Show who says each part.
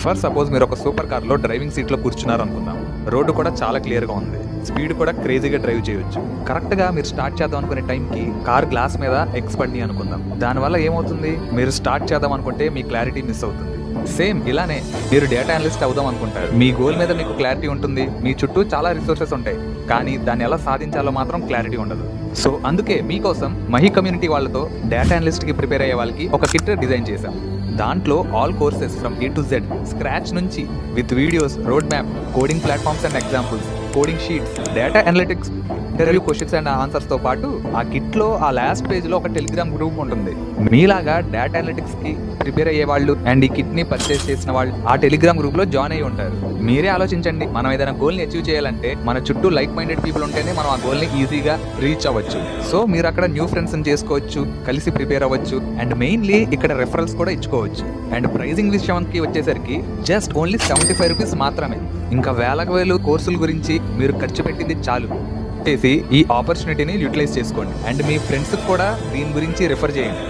Speaker 1: For suppose మీరు ఒక super కార్లో డ్రైవింగ్ సీట్లో కూర్చున్నారు అనుకుందాం. రోడ్డు కూడా చాలా క్లియర్గా ఉంది, స్పీడ్ కూడా క్రేజీగా డ్రైవ్ చేయొచ్చు. కరెక్ట్గా మీరు స్టార్ట్ చేద్దాం అనుకునే టైంకి కార్ గ్లాస్ మీద ఎగ్స్ పడినాయి అనుకుందాం. దానివల్ల ఏమవుతుంది, మీరు స్టార్ట్ చేద్దాం అనుకుంటే మీ క్లారిటీ మిస్ అవుతుంది. సేమ్ ఇలానే మీరు డేటా అనలిస్ట్ అవుదాం అనుకుంటారు. మీ గోల్ మీద మీకు క్లారిటీ ఉంటుంది, మీ చుట్టూ చాలా రిసోర్సెస్ ఉంటాయి, కానీ దాన్ని ఎలా సాధించాలో మాత్రం క్లారిటీ ఉండదు. సో అందుకే మీకోసం మహి కమ్యూనిటీ వాళ్ళతో డేటా అనలిస్ట్కి ప్రిపేర్ అయ్యే వాళ్ళకి ఒక కిట్ డిజైన్ చేశాం. దాంట్లో all courses from A to Z scratch నుంచి with videos, road map, coding platforms and examples, coding sheets, data analytics, interview questions and ఆన్సర్స్తో పాటు ఆ కిట్లో ఆ లాస్ట్ పేజ్లో ఒక టెలిగ్రామ్ గ్రూప్ ఉంటుంది. మీలాగా డేటా అనలిటిక్స్కి ప్రిపేర్ అయ్యే వాళ్ళు అండ్ ఈ కిట్ని పర్చేస్ చేసిన వాళ్ళు ఆ టెలిగ్రామ్ గ్రూప్లో జాయిన్ అయ్యి ఉంటారు. మీరే ఆలోచించండి, మనం ఏదైనా గోల్ని అచీవ్ చేయాలంటే మన చుట్టూ లైక్ మైండెడ్ పీపుల్ ఉంటేనే మనం ఆ గోల్ని ఈజీగా రీచ్ అవ్వచ్చు. సో మీరు అక్కడ న్యూ ఫ్రెండ్స్ని చేసుకోవచ్చు, కలిసి ప్రిపేర్ అవ్వచ్చు, అండ్ మెయిన్లీ ఇక్కడ రెఫరల్స్ కూడా ఇచ్చుకోవచ్చు. అండ్ ప్రైజింగ్ విషయానికి వచ్చేసరికి జస్ట్ ఓన్లీ 75 రూపీస్ మాత్రమే. ఇంకా వేల కోర్సుల గురించి మీరు ఖర్చు పెట్టింది చాలు చేసి ఈ ఆపర్చునిటీని యూటిలైజ్ చేసుకోండి అండ్ మీ ఫ్రెండ్స్కి కూడా దీని గురించి రిఫర్ చేయండి.